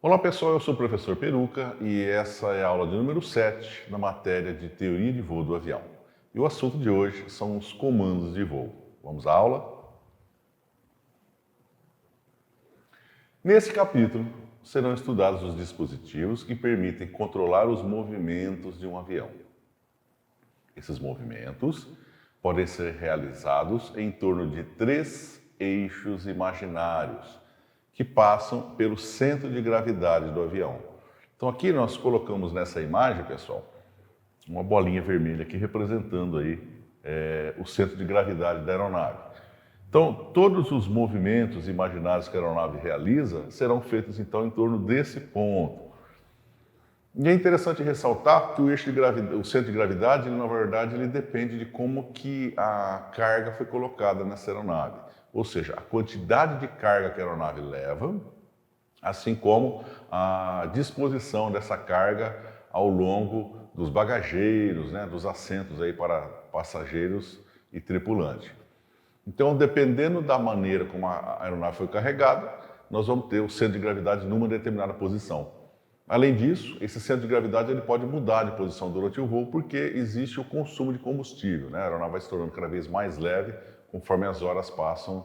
Olá pessoal, eu sou o professor Peruca e essa é a aula de número 7 na matéria de Teoria de Voo do Avião. E o assunto de hoje são os comandos de voo. Vamos à aula? Nesse capítulo serão estudados os dispositivos que permitem controlar os movimentos de um avião. Esses movimentos podem ser realizados em torno de 3 eixos imaginários que passam pelo centro de gravidade do avião. Então aqui nós colocamos nessa imagem, pessoal, uma bolinha vermelha aqui representando aí o centro de gravidade da aeronave. Então todos os movimentos imaginários que a aeronave realiza serão feitos então em torno desse ponto. E é interessante ressaltar que o centro de gravidade, na verdade, ele depende de como que a carga foi colocada nessa aeronave. Ou seja, a quantidade de carga que a aeronave leva, assim como a disposição dessa carga ao longo dos bagageiros, dos assentos aí para passageiros e tripulante. Então, dependendo da maneira como a aeronave foi carregada, nós vamos ter o centro de gravidade numa determinada posição. Além disso, esse centro de gravidade ele pode mudar de posição durante o voo porque existe o consumo de combustível. A aeronave vai se tornando cada vez mais leve conforme as horas passam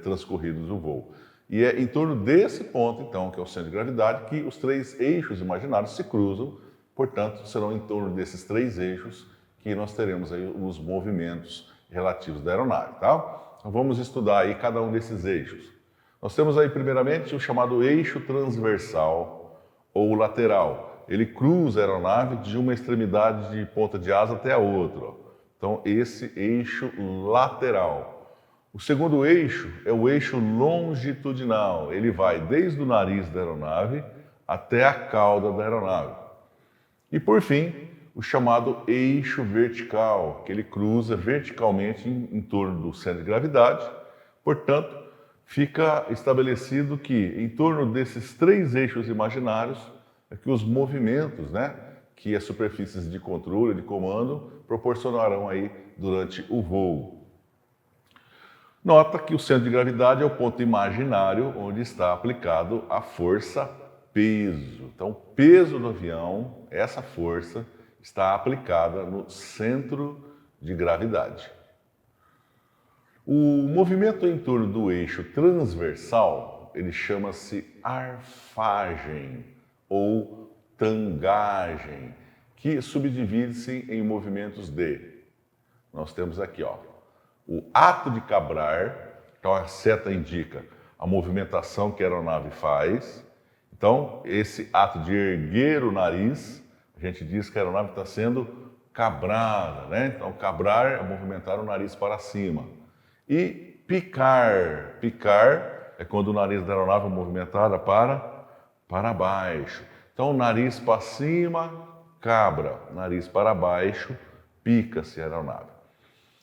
transcorridas do voo. E é em torno desse ponto, então, que é o centro de gravidade, que os 3 eixos imaginários se cruzam. Portanto, serão em torno desses 3 eixos que nós teremos aí os movimentos relativos da aeronave. Tá? Então, vamos estudar aí cada um desses eixos. Nós temos aí, primeiramente, o chamado eixo transversal, ou lateral. Ele cruza a aeronave de uma extremidade de ponta de asa até a outra. Então, esse eixo lateral. O segundo eixo é o eixo longitudinal. Ele vai desde o nariz da aeronave até a cauda da aeronave. E, por fim, o chamado eixo vertical, que ele cruza verticalmente em torno do centro de gravidade. Portanto, fica estabelecido que em torno desses 3 eixos imaginários é que os movimentos, que as superfícies de controle, de comando, proporcionarão aí durante o voo. Nota que o centro de gravidade é o ponto imaginário onde está aplicado a força peso. Então, o peso do avião, essa força, está aplicada no centro de gravidade. O movimento em torno do eixo transversal, ele chama-se arfagem ou tangagem, que subdivide-se em movimentos nós temos aqui, o ato de cabrar. Então a seta indica a movimentação que a aeronave faz. Então esse ato de erguer o nariz, a gente diz que a aeronave está sendo cabrada, Então cabrar é movimentar o nariz para cima. E picar. Picar é quando o nariz da aeronave é movimentado para baixo. Então, nariz para cima, cabra. Nariz para baixo, pica-se a aeronave.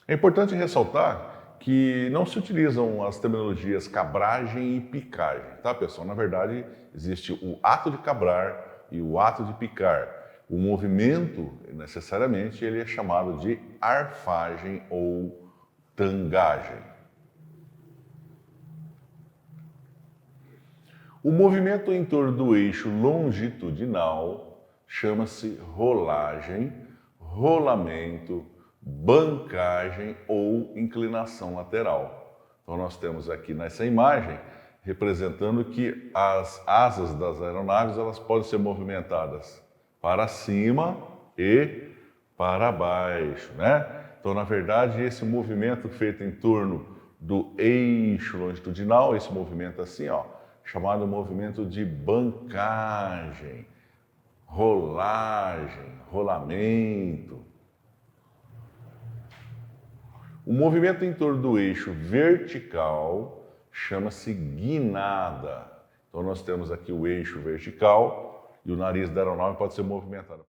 É importante ressaltar que não se utilizam as terminologias cabragem e picagem, tá, pessoal? Na verdade, existe o ato de cabrar e o ato de picar. O movimento, necessariamente, ele é chamado de arfagem ou tangagem. O movimento em torno do eixo longitudinal chama-se rolagem, rolamento, bancagem ou inclinação lateral. Então nós temos aqui nessa imagem representando que as asas das aeronaves elas podem ser movimentadas para cima e para baixo, Então, na verdade, esse movimento feito em torno do eixo longitudinal, esse movimento assim, chamado movimento de bancagem, rolagem, rolamento. O movimento em torno do eixo vertical chama-se guinada. Então, nós temos aqui o eixo vertical e o nariz da aeronave pode ser movimentado